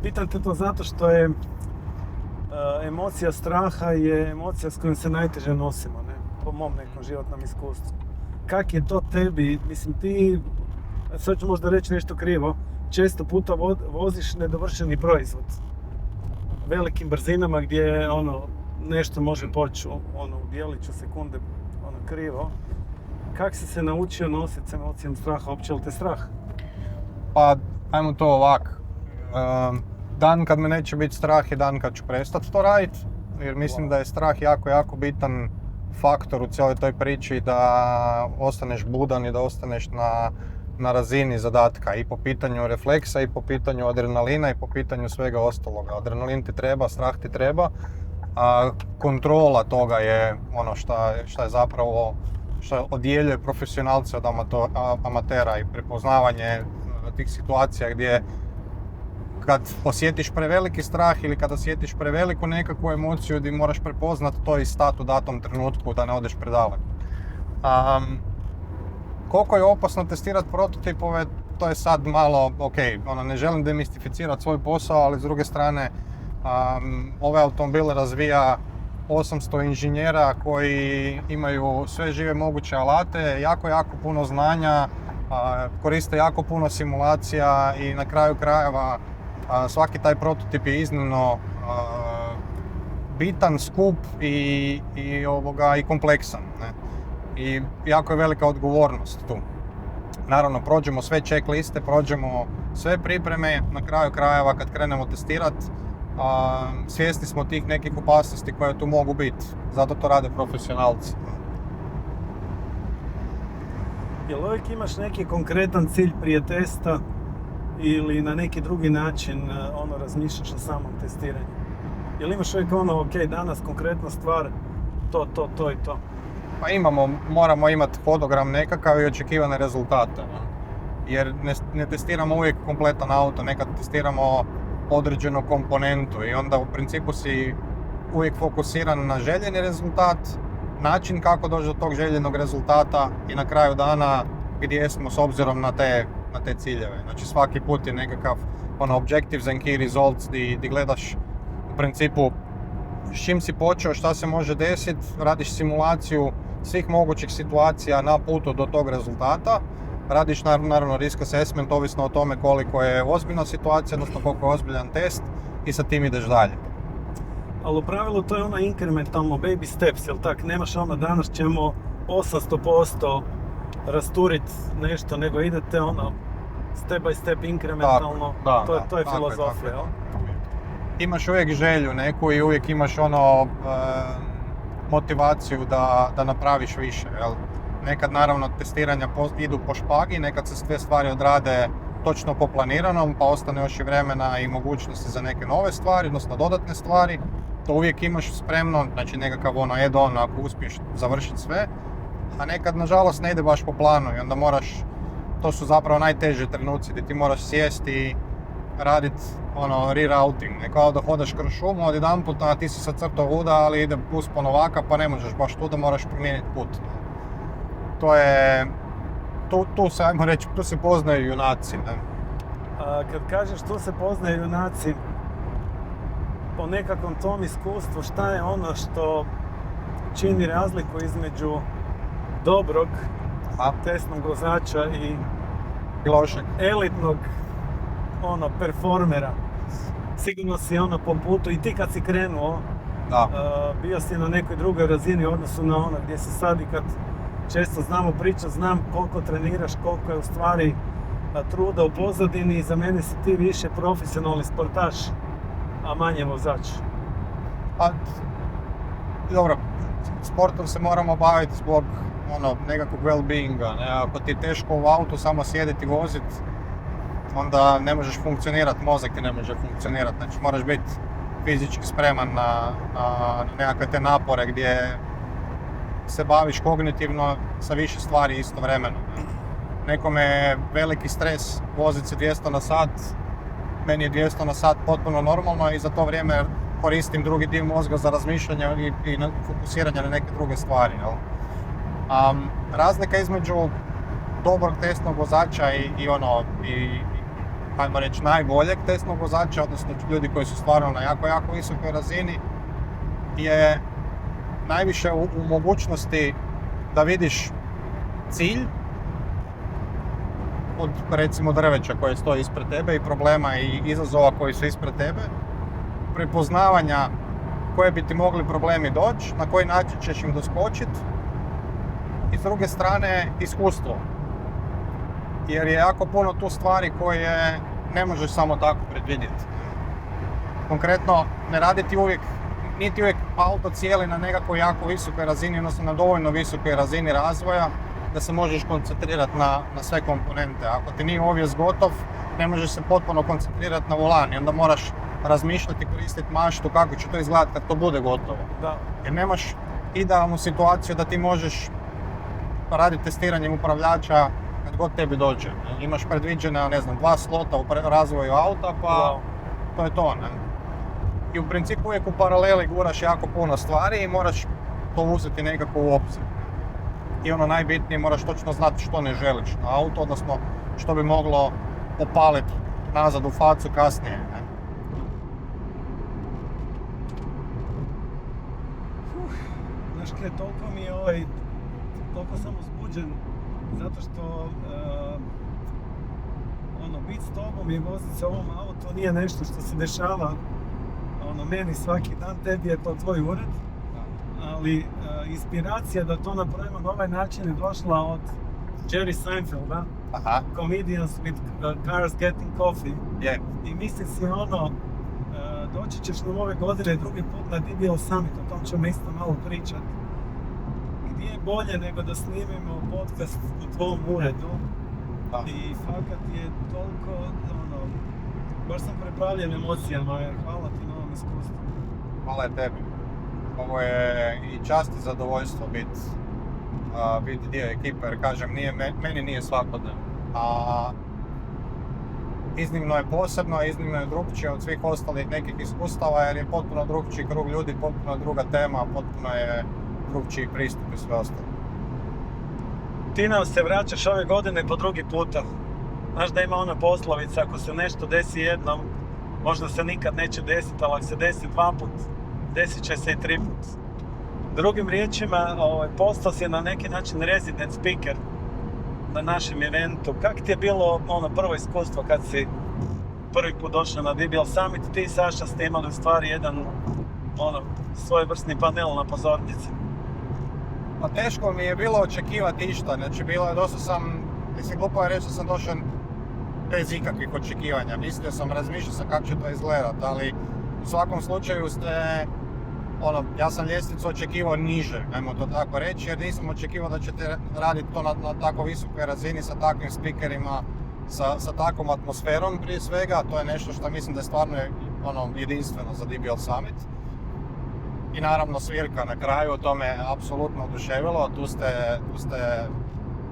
S1: Pitam te to zato što je emocija straha je emocija s kojom se najteže nosimo, ne? Po mom nekom životnom iskustvu. Kak je to tebi? Mislim, ti, sad ću možda reći nešto krivo, često puta voziš nedovršeni proizvod. Velikim brzinama gdje nešto može poći u dijeliću sekunde krivo. Kak si se naučio nositi s emocijom straha? Uopće li te strah?
S2: Pa, ajmo to ovak. Dan kad me neće biti strah je dan kad ću prestati to raditi. Jer mislim da je strah jako, jako bitan faktor u cijeloj toj priči da ostaneš budan i da ostaneš na razini zadatka. I po pitanju refleksa, i po pitanju adrenalina, i po pitanju svega ostaloga. Adrenalin ti treba, strah ti treba. A kontrola toga je ono šta je zapravo, što odjeljuje profesionalce od amatera i prepoznavanje tih situacija gdje kad osjetiš preveliki strah ili kad osjetiš preveliku nekakvu emociju gdje moraš prepoznat to i stati u datom trenutku da ne odeš predaleko. Koliko je opasno testirati prototipove, to je sad malo, ne želim demistificirati svoj posao, ali s druge strane ove automobile razvija 800 inženjera koji imaju sve žive moguće alate, jako, jako puno znanja, koriste jako puno simulacija i na kraju krajeva svaki taj prototip je iznimno bitan, skup i kompleksan. Ne? I jako je velika odgovornost tu. Naravno, prođemo sve checkliste, prođemo sve pripreme, na kraju krajeva kad krenemo testirati, svjesni smo tih nekih opasnosti koje tu mogu biti, zato to rade profesionalci.
S1: Jel uvijek imaš neki konkretan cilj prije testa ili na neki drugi način razmišljaš o samom testiranju? Jel imaš uvijek danas konkretna stvar, to i to?
S2: Pa moramo imati hodogram nekakav i očekivane rezultate. Jer ne testiramo uvijek kompletan auto, nekad testiramo određenu komponentu i onda u principu si uvijek fokusiran na željeni rezultat, način kako doći do tog željenog rezultata i na kraju dana gdje smo s obzirom na te ciljeve. Znači svaki put je nekakav objectives and key results di gledaš u principu s čim si počeo, šta se može desiti, radiš simulaciju svih mogućih situacija na putu do tog rezultata. Radiš naravno risk assessment ovisno o tome koliko je ozbiljna situacija, odnosno koliko je ozbiljan test i sa tim ideš dalje.
S1: Ali u pravilu to je inkrementalno baby steps, jel tak? Nemaš danas ćemo 800% rasturiti nešto, nego idete step by step inkrementalno, to je filozofija, jel?
S2: Imaš uvijek želju neku i uvijek imaš motivaciju da napraviš više, jel? Nekad naravno testiranja idu po špagi, nekad se sve stvari odrade točno po planiranom, pa ostane još i vremena i mogućnosti za neke nove stvari, odnosno dodatne stvari. To uvijek imaš spremno, znači nekakav add-on ako uspiješ završiti sve, a nekad nažalost ne ide baš po planu i onda to su zapravo najteži trenuci gdje ti moraš sjesti i raditi rerouting, kao da hodaš kroz šumu, odjedanput ti si sad crto vuda, ali ide uspon ovaka, pa ne možeš baš tu da moraš promijeniti put. To je, tu se, ajmo reći, tu se poznaju junaci, ne?
S1: Kad kažeš tu se poznaju junaci, po nekakvom tom iskustvu, šta je ono što čini razliku između dobrog testnog vozača i
S2: lošeg
S1: elitnog performera? Sigurno si po putu i ti kad si krenuo, bio si na nekoj drugoj razini u odnosu na gdje si sad i kad često znamo pričati, znam koliko treniraš, koliko je u stvari truda u pozadini i za mene si ti više profesionalni sportaš, a manje vozač.
S2: Dobro, sportom se moramo baviti zbog nekakvog well-beinga, ne? Ako ti je teško u autu samo sjediti i voziti, onda ne možeš funkcionirati, mozak ti ne može funkcionirati, znači moraš biti fizički spreman na nekakve te napore gdje se baviš kognitivno sa više stvari istovremeno. Nekome je veliki stres voziti se 200 na sat, meni je 200 na sat potpuno normalno i za to vrijeme koristim drugi dio mozga za razmišljanje i fokusiranje na neke druge stvari. Jel?
S3: ajmo reći, najboljeg testnog vozača, odnosno ljudi koji su stvarno na jako, jako visokoj razini, je najviše u mogućnosti da vidiš cilj od, recimo, drveća koje stoji ispred tebe i problema i izazova koji su ispred tebe, prepoznavanja koje bi ti mogli problemi doći, na koji način ćeš im doskočiti i s druge strane iskustvo. Jer je jako puno tu stvari koje ne možeš samo tako predvidjeti. Konkretno, ne raditi uvijek, niti uvijek auto cijeli na nekakvoj jako visokoj razini, odnosno na dovoljno visokoj razini razvoja da se možeš koncentrirati na sve komponente. Ako ti nije objes gotov, ne možeš se potpuno koncentrirati na volan i onda moraš razmišljati, koristiti maštu kako će to izgledati kad to bude gotovo.
S1: Da.
S3: Jer nemaš idealnu situaciju da ti možeš raditi testiranje upravljača kad god tebi dođe. Imaš predviđena, ne znam, 2 slota u razvoju auta, pa to je to, ne? I u principu uvijek u paraleli guraš jako puno stvari i moraš to uzeti nekako u obzir. I ono najbitnije, moraš točno znati što ne želiš na auto, odnosno što bi moglo opaliti nazad u facu kasnije, ne?
S1: Znaš kaj, toliko mi je toliko sam uzbuđen, zato što biti s tobom i voziti se ovom autu nije nešto što se dešava meni svaki dan, tebi je to tvoj ured, ali inspiracija da to napravimo na ovaj način je došla od Jerry Seinfelda, Comedians with Cars Getting Coffee.
S3: Yeah.
S1: I mislim si doći ćeš na ove godine drugi put na DBL Summit, o tom ćemo isto malo pričati. Gdje je bolje nego da snimimo podcast u tvom uredu. I fakat je toliko, baš sam preplavljen emocijama, hvala ti na ovom iskustvu.
S3: Hvala tebi. Ovo je i čast i zadovoljstvo biti dio ekipe, jer kažem, meni nije svakodnevno. Iznimno je posebno, iznimno je drukčije od svih ostalih nekih iskustava, jer je potpuno drukčiji krug ljudi, potpuno druga tema, potpuno je drukčiji pristup i sve ostalo.
S1: Ti nam se vraćaš ove godine po drugi puta. Znaš da ima ona poslovica, ako se nešto desi jednom, možda se nikad neće desiti, ali ako se desi 2 put, desit će se i 3 put. Drugim riječima, postao si na neki način resident speaker na našem eventu. Kako ti je bilo prvo iskustvo kad si prvi put došao na DBL Summit? Ti i Saša ste imali u stvari jedan svojevrsni panel na pozornici.
S3: Pa teško mi je bilo očekivati išta, znači bilo je dosta glupo je reći da sam došao bez ikakvih očekivanja. Razmišljao sam kako će to izgledat, ali u svakom slučaju ja sam ljestvicu očekivao niže, ajmo to tako reći, jer nisam očekivao da ćete raditi to na tako visokoj razini sa takvim speakerima, sa takvom atmosferom prije svega. To je nešto što mislim da je stvarno jedinstveno za DBL Summit. I naravno svirka na kraju, to me apsolutno oduševilo, tu ste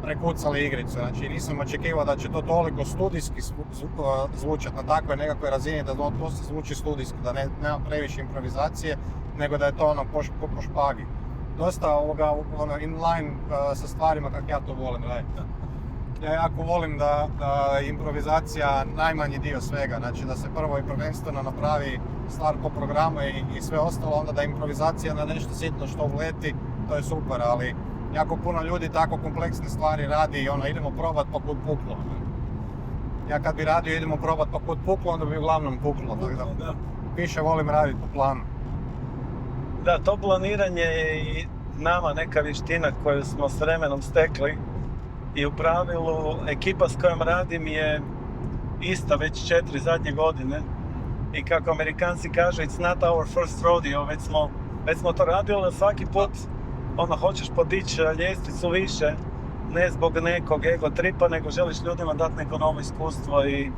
S3: prekucali igricu, znači nisam očekivao da će to toliko studijski zvučati na takvoj nekakvoj razini, da to se zvuči studijski, da nema previše improvizacije, nego da je to po špagi. Dosta inline sa stvarima kako ja to volim raditi. Ja jako volim da improvizacija najmanji dio svega, znači da se prvo i prvenstveno napravi stvar po programu i sve ostalo, onda da improvizacija na nešto sitno što uleti, to je super, ali jako puno ljudi tako kompleksne stvari radi i idemo probat pa kud puklo. Ja kad bi radio idemo probat pa kud puklo, onda bi uglavnom puklo, tako da više volim raditi po planu.
S1: Da, to planiranje je i nama neka vještina koju smo s vremenom stekli i u pravilu ekipa s kojom radim je ista već 4 zadnje godine i kako Amerikanci kažu it's not our first rodeo, već smo to radili, ali svaki put hoćeš podići ljestvicu više, ne zbog nekog ego tripa, nego želiš ljudima dati neko novo iskustvo i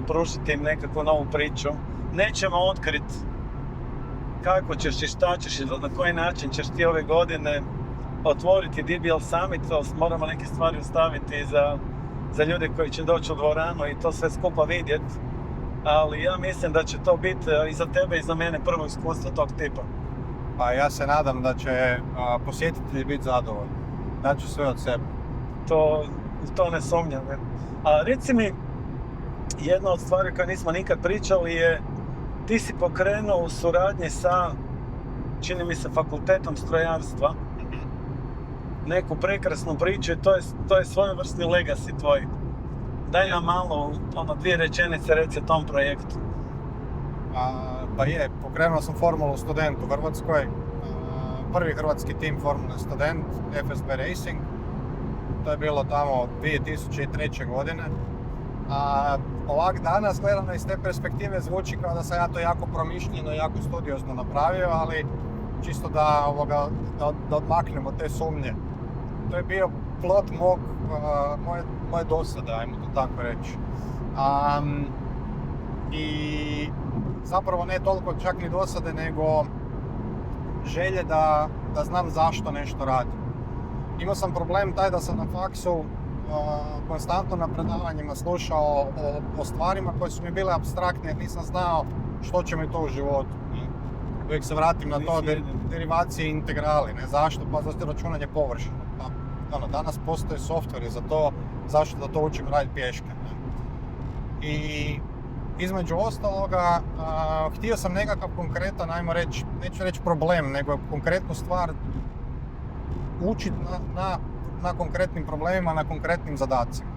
S1: pružiti im nekakvu novu priču. Nećemo otkriti kako ćeš i šta ćeš i na koji način ćeš ti ove godine otvoriti DBL Summit, moramo neke stvari ostaviti za ljude koji će doći u dvoranu i to sve skupa vidjeti. Ali ja mislim da će to biti i za tebe i za mene prvo iskustvo tog tipa.
S3: Pa ja se nadam da će posjetitelji biti zadovoljni. Daću sve od sebe.
S1: To ne sumnjam. A reci mi, jedna od stvari koje nismo nikad pričali je ti si pokrenuo u suradnji sa, čini mi se, fakultetom strojarstva neku prekrasnu priču i to je svojevrsni legacy tvoj. Daj nam malo, 2 rečenice reci o tom projektu.
S3: Pa je, pokrenuo sam Formulu Student u Hrvatskoj. Prvi hrvatski tim Formule Student, FSB Racing. To je bilo tamo 2003. godine. Ovak danas, gledano iz te perspektive, zvuči kao da sam ja to jako promišljeno i jako studiozno napravio, ali čisto da odmaknemo te sumnje. To je bio plod moje dosade, ajmo to tako reći. I zapravo ne toliko čak ni dosade, nego želje da znam zašto nešto radim. Imao sam problem taj da sam na faksu konstantno na predavanjima slušao o stvarima koje su mi bile apstraktne jer nisam znao što će mi to u životu. Uvijek se vratim na to derivacije i integrali. Ne? Zašto? Pa zato računanje površina. Pa, danas postoje softveri za to, zašto da to učim raditi pješke. Ne? I između ostaloga, htio sam nekakav konkretan, ajmo reći, neću reći problem, nego konkretnu stvar učiti na konkretnim problemima, na konkretnim zadacima.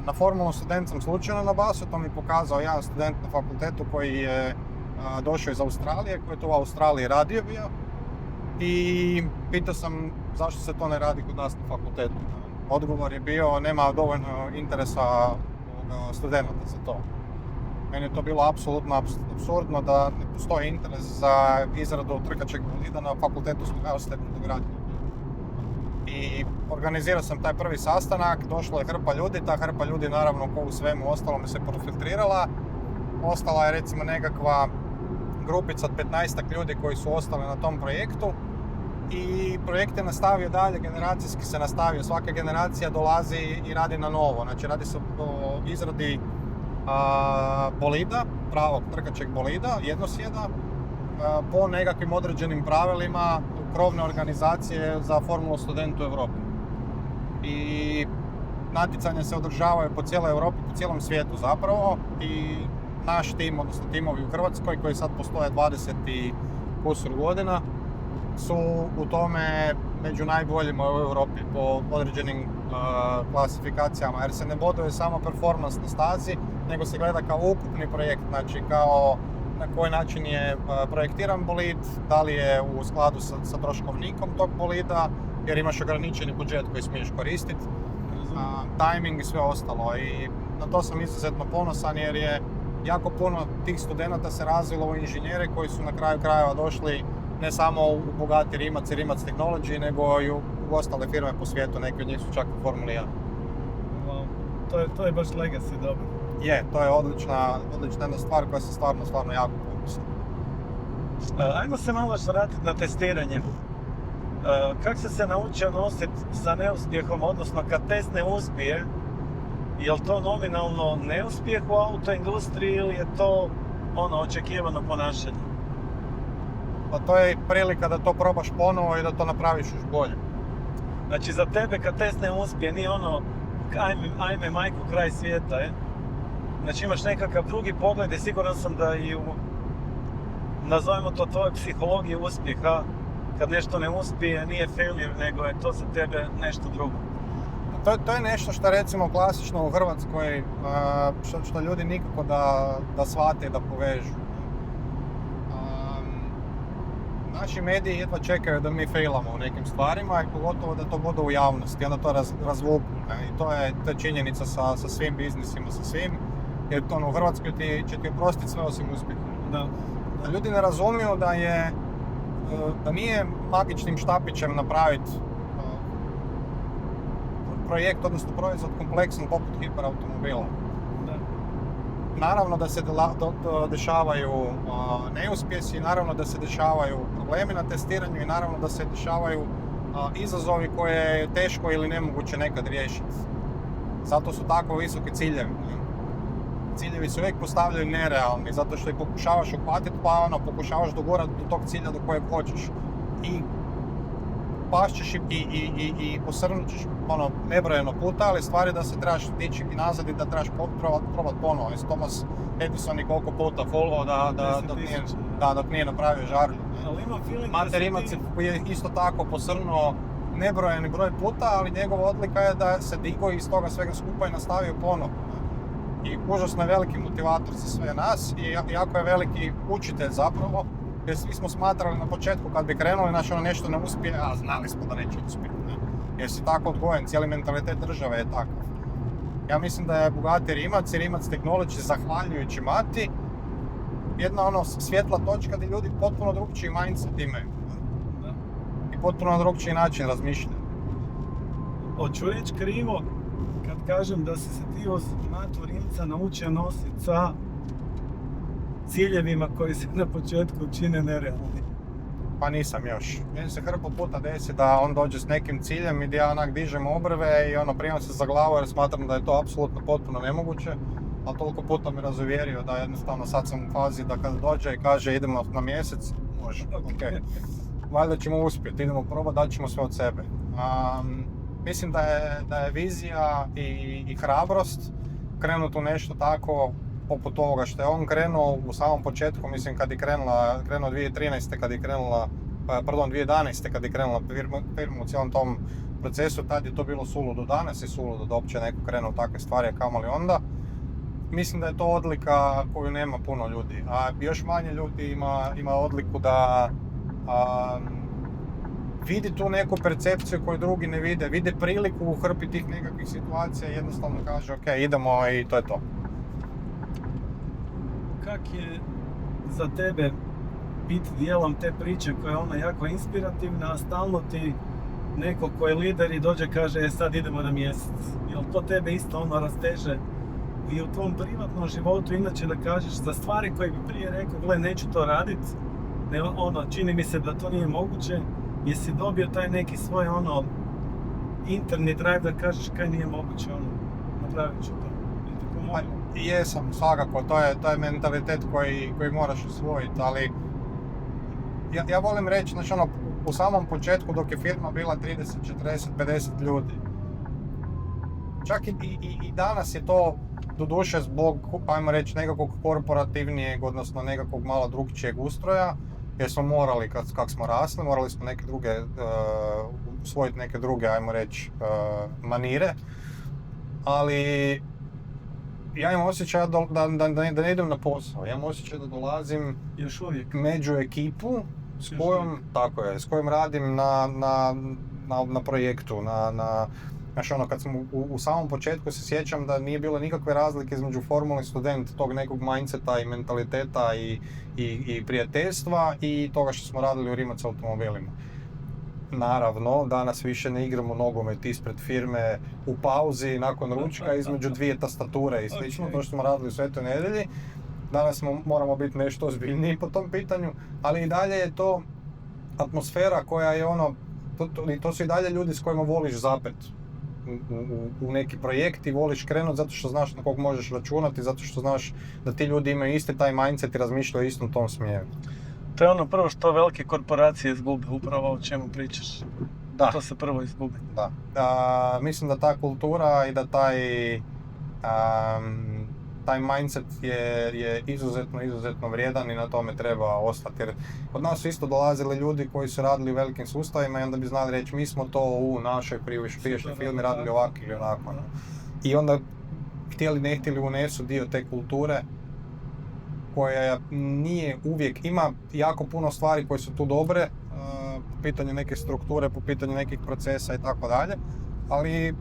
S3: Na Formulu Student sam slučajno na basu, to mi pokazao jedan student na fakultetu koji je došao iz Australije, koji je to u Australiji radio bio i pitao sam zašto se to ne radi kod nas na fakultetu. Odgovor je bio nema dovoljno interesa studenata za to. Meni je to bilo apsolutno apsurdno da ne postoji interes za izradu trkačeg bolida na fakultetu strojarstva i brodogradnje. I organizirao sam taj prvi sastanak, došlo je hrpa ljudi, ta hrpa ljudi naravno kao u svemu ostalome se profiltrirala. Ostala je recimo nekakva grupica od 15 ljudi koji su ostali na tom projektu i projekt je nastavio dalje, generacijski se nastavio, svaka generacija dolazi i radi na novo. Znači radi se o izradi bolida, pravog trkačeg bolida, jednosjeda, po nekakvim određenim pravilima krovne organizacije za Formulu Student u Europi. I natjecanja se održavaju po cijeloj Europi, po cijelom svijetu zapravo i naš tim, odnosno timovi u Hrvatskoj koji sad postoje 20 i kusur godina su u tome među najboljima u Europi po određenim klasifikacijama jer se ne boduje samo performans na stazi nego se gleda kao ukupni projekt, znači kao na koji način je projektiran bolid, da li je u skladu sa troškovnikom tog bolida jer imaš ograničeni budžet koji smiješ koristiti, timing i sve ostalo i na to sam izuzetno ponosan jer je jako puno tih studenata se razvilo u inženjere koji su na kraju krajeva došli ne samo u bogati Rimac i Rimac Technology, nego i u ostale firme po svijetu, neki od njih su čak u Formuli 1.
S1: Wow. To je baš legacy, dobro.
S3: Je, to je odlična jedna stvar koja se stvarno jako ponosi.
S1: Ajmo se malo vratiti na testiranje. Kako si se naučio nositi sa neuspjehom, odnosno kad test ne uspije, je li to nominalno neuspjeh u autoindustriji ili je to očekivano ponašanje?
S3: Pa to je prilika da to probaš ponovo i da to napraviš još bolje.
S1: Znači za tebe kad test ne uspije nije ajme majku kraj svijeta, je? Znači imaš nekakav drugi pogled i siguran sam da i u, nazovimo to, tvojoj psihologiji uspjeha, kad nešto ne uspije nije failure, nego je to za tebe nešto drugo.
S3: To je nešto što recimo klasično u Hrvatskoj, što ljudi nikako da shvate i da povežu. Naši mediji jedva čekaju da mi failamo u nekim stvarima i pogotovo da to bude u javnosti, onda to razvuku. I to je činjenica sa svim biznisima, sa svim. Jer u Hrvatskoj će ti oprostiti sve osim uspjeha.
S1: Da.
S3: Ljudi ne razumiju da nije magičnim štapićem napraviti projekt, odnosno proizvod kompleksan poput hiperautomobila. Naravno da se dešavaju neuspjesi, naravno da se dešavaju problemi na testiranju i naravno da se dešavaju izazovi koje je teško ili nemoguće nekad riješiti. Zato su tako visoki ciljevi. Ciljevi se uvijek postavljaju nerealni, zato što ih pokušavaš uhvatiti pa pokušavaš dogurati do tog cilja do kojeg hoćeš. I pašćeš i posrnut ćeš ono nebrojeno puta, ali stvari da se trebaš dići i nazad i da trebaš probat ponovo. Thomas Edison je koliko puta follow dok nije napravio žarulju.
S1: Ali imam feeling
S3: Mater Rimac je isto tako posrnuo nebrojeni broj puta, ali njegova odlika je da se digao iz toga svega skupa i nastavio ponovo. I užasno je veliki motivator za sve nas i jako je veliki učitelj zapravo, jer svi smo smatrali na početku kad bi krenuli, znači ono nešto ne uspije, a znali smo da neće uspjeti. Jer si tako odgojen, cijeli mentalitet države je takav. Ja mislim da je Bugatti Rimac i Rimac Technology, zahvaljujući Mati, jedna ono svjetla točka gdje ljudi potpuno drugčiji mindset imaju. I potpuno drugčiji način razmišljanja.
S1: Hoću reći krivo kad kažem da si se ti uz Matu Rimca naučio nositi sa ciljevima koji se na početku čine nerealni.
S3: Pa nisam još. Meni se hrpu puta desi da on dođe s nekim ciljem i da ja onak dižem obrve i ono primam se za glavu jer smatram da je to apsolutno potpuno nemoguće. Ali toliko puta me razuvjerio da jednostavno sad sam u fazi da kad dođe i kaže idemo na mjesec, može, ok. Valjda ćemo uspjeti, idemo probati, dat ćemo sve od sebe. Mislim da je vizija i hrabrost krenuti u nešto tako poput ovoga što je on krenuo u samom početku, mislim kad je krenuo 2013. kad je krenula, pardon 2011. kad je krenula firma u cijelom tom procesu, tad je to bilo suludo, danas je suludo da uopće neko krenuo u takve stvari, a kamoli onda. Mislim da je to odlika koju nema puno ljudi, a još manje ljudi ima odliku da vidi tu neku percepciju koju drugi ne vide priliku u hrpi tih nekakvih situacija i jednostavno kaže ok, idemo i to je to.
S1: Kak je za tebe biti dijelom te priče koja je ona jako inspirativna, a stalno ti neko ko je lider i dođe kaže sad idemo na mjesec. Jel to tebe isto ono rasteže i u tvom privatnom životu inače da kažeš za stvari koje bi prije rekao gle neću to radit, ne, ono, čini mi se da to nije moguće, jesi dobio taj neki svoj ono interni drive da kažeš kaj nije moguće, ono, napravit ću to.
S3: Pa, jesam, svakako, to je mentalitet koji moraš usvojiti, ali ja volim reći, znači ono, u samom početku dok je firma bila 30, 40, 50 ljudi, čak i danas je to doduše zbog, ajmo reći, nekakvog korporativnijeg, odnosno nekakvog malo drugčijeg ustroja, jer smo morali, kak smo rasli, morali smo neke druge, usvojiti neke druge, ajmo reći, manire, ali ja imam osjećaj da ne idem na posao, ja imam osjećaj da dolazim
S1: još uvijek
S3: među ekipu s kojom radim na projektu, Znači ono, kad smo u samom početku se sjećam da nije bilo nikakve razlike između formalni student, tog nekog mindseta i mentaliteta i prijateljstva i toga što smo radili u Rimac automobilima. Naravno, danas više ne igramo nogomet ispred firme u pauzi, nakon ručka, između dvije tastature i slično, to što smo radili u Svetoj Nedjelji. Danas moramo biti nešto ozbiljniji po tom pitanju, ali i dalje je to atmosfera koja je ono, to su i dalje ljudi s kojima voliš zapet u neki projekt i voliš krenuti zato što znaš na kog možeš računati, zato što znaš da ti ljudi imaju isti taj mindset i razmišljaju u istom tom smjeru.
S1: To je ono prvo što velike korporacije izgube, upravo o čemu pričaš.
S3: Da.
S1: To se prvo izgubi.
S3: Da. Mislim da ta kultura i da taj mindset je izuzetno vrijedan i na tome treba ostati. Jer od nas su isto dolazili ljudi koji su radili u velikim sustavima i onda bi znali reći mi smo to u našoj prijašnjoj firmi radili ovako ili onako. No. I onda htjeli ne htjeli unesu dio te kulture koja nije uvijek, ima jako puno stvari koje su tu dobre, po pitanju neke strukture, po pitanju nekih procesa i tako dalje, ali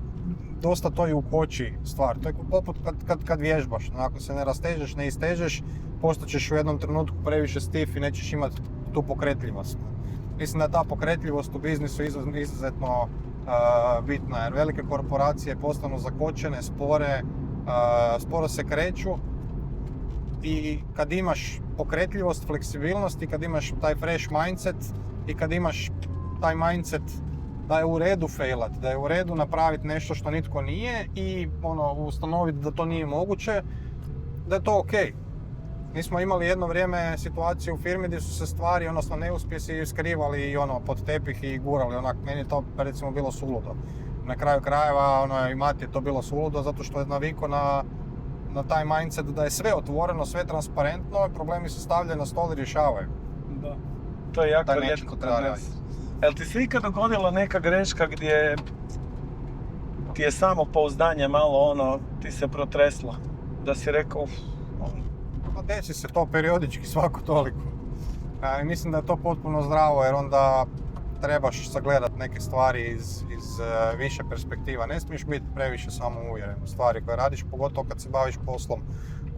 S3: dosta to i ukoči stvar. To je poput kad vježbaš, ako se ne rastežeš, ne istežeš, postaćeš u jednom trenutku previše stif i nećeš imati tu pokretljivost. Mislim da je ta pokretljivost u biznisu izuzetno bitna, jer velike korporacije postanu zakočene, sporo se kreću i kad imaš pokretljivost, fleksibilnost i kad imaš taj fresh mindset i kad imaš taj mindset da je u redu failat, da je u redu napraviti nešto što nitko nije i ustanoviti da to nije moguće, da je to ok. Mi smo imali jedno vrijeme situaciju u firmi gdje su se stvari, odnosno neuspjesi skrivali i pod tepih i gurali, meni je to recimo bilo suludo. Na kraju krajeva, i Mati je to bilo suludo zato što je navikao na taj mindset da je sve otvoreno, sve transparentno i problemi se stavljaju na stol i rješavaju.
S1: Da. To je jako rijetko kod nas. Jel ti se ikad dogodila neka greška gdje ti je samopouzdanje malo ti se protreslo? Da si rekao,
S3: Pa desi se to periodički, svako toliko. Mislim da je to potpuno zdravo jer onda trebaš sagledat neke stvari iz više perspektiva. Ne smiješ biti previše samouvjeren u stvari koje radiš, pogotovo kad se baviš poslom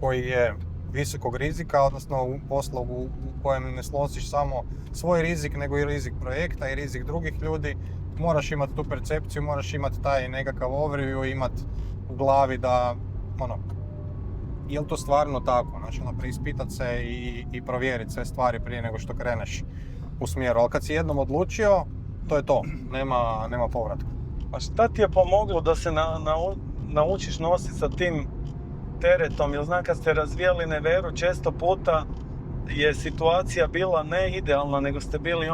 S3: koji je visokog rizika, odnosno posla u kojem ne snosiš samo svoj rizik, nego i rizik projekta i rizik drugih ljudi. Moraš imati tu percepciju, moraš imati taj nekakav overview, imati u glavi da, je li to stvarno tako? Znači, preispitati se i provjeriti sve stvari prije nego što kreneš u smjeru. Ali kad si jednom odlučio, to je to, nema povratka.
S1: A šta ti je pomoglo da se naučiš nositi sa tim teretom? Jer znam kad ste razvijali Neveru, često puta je situacija bila ne idealna, nego ste bili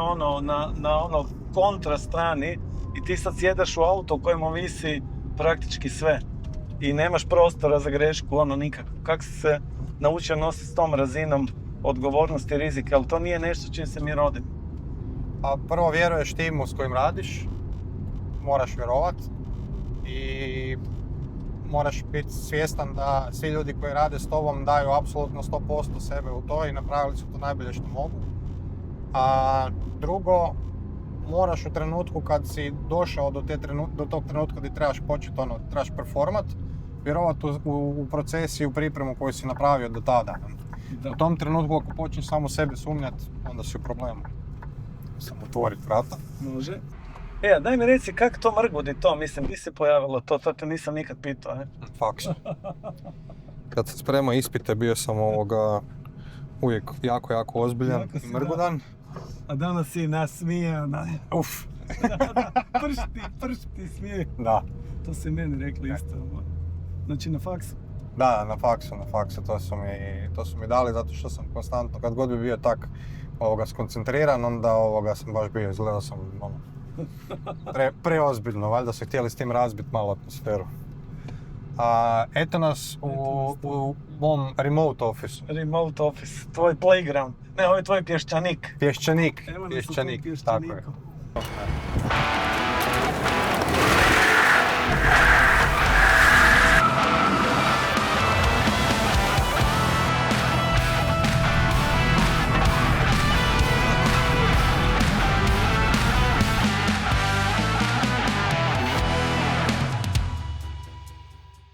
S1: na kontra strani i ti sad sjedaš u auto u kojem ovisi praktički sve i nemaš prostora za grešku, nikako. Kako si se naučio nositi s tom razinom odgovornosti i rizika, ali to nije nešto čim se mi rodimo?
S3: A prvo vjeruješ timu s kojim radiš, moraš vjerovat i moraš biti svjestan da svi ljudi koji rade s tobom daju apsolutno 100% sebe u to i napravili su to najbolje što mogu. A drugo, moraš u trenutku kad si došao do tog trenutka gdje trebaš početi trebaš performat, vjerovat u proces i u pripremu koju si napravio do tada. Da. U tom trenutku ako počneš samo sebe sumnjati, onda si u problemu. Samo otvoriti vrata.
S1: Može. A daj mi reci kako to mrgudi to, gdje se pojavilo to te nisam nikad pitao,
S3: Faks. Kad sam spremao ispite bio sam uvijek jako ozbiljan i mrgudan.
S1: A danas si nasmijan.
S3: Uf.
S1: Pršti smijeh.
S3: Da.
S1: To se meni rekli isto. Znači na faksu?
S3: Da, na faksu. To su mi dali zato što sam konstantno, kad god bi bio tak skoncentriran, onda sam baš bio, izgledao sam preozbiljno, valjda su htjeli s tim razbiti malo atmosferu. Eto nas u mom remote office.
S1: Remote office, tvoj playground. Ne, ovo je tvoj pješčanik.
S3: Pješčanik, tako je.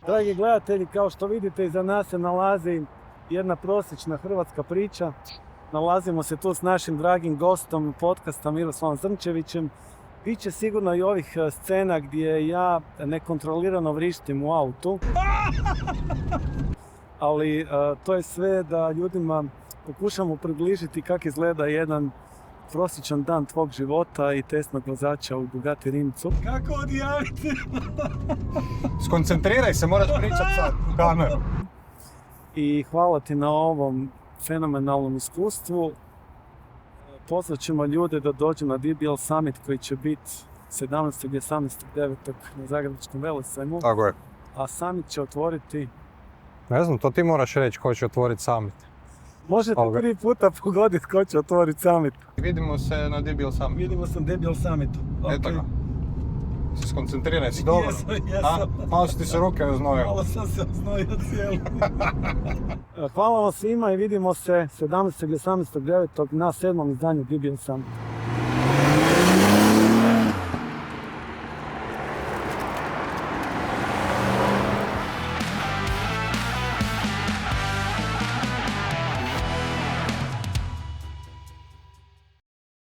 S1: Dragi gledatelji, kao što vidite iza nas se nalazi jedna prosječna hrvatska priča. Nalazimo se tu s našim dragim gostom podcasta Miroslavom Zrnčevićem. Biće sigurno i ovih scena gdje ja nekontrolirano vrištim u autu. Ali to je sve da ljudima pokušamo približiti kako izgleda jedan prosječan dan tvog života i testnog vozača u Bugatti Rimcu. Kako odjaviti?
S3: Skoncentriraj se, moraš pričati sad u kameru.
S1: I hvala ti na ovom fenomenalnom iskustvu. Pozvat ćemo ljude da dođu na DBL Summit koji će biti 17. i 18.9. na Zagrebačkom velesajmu.
S3: Tako je.
S1: A Summit će otvoriti...
S2: Ne znam, to ti moraš reći ko će otvoriti Summit.
S1: Možete 3 puta pogoditi ko će otvoriti Summit.
S3: Vidimo se na DBL Summitu.
S1: Vidimo se na DBL Summitu.
S3: Eto ga. Si skoncentriraj, si dobro?
S1: Jesam.
S3: Malo su ti se ruke oznojile.
S1: Malo sam se oznojio cijeli. Hvala vam svima i vidimo se 17. i 18.9. na 7. izdanju DBL Summita.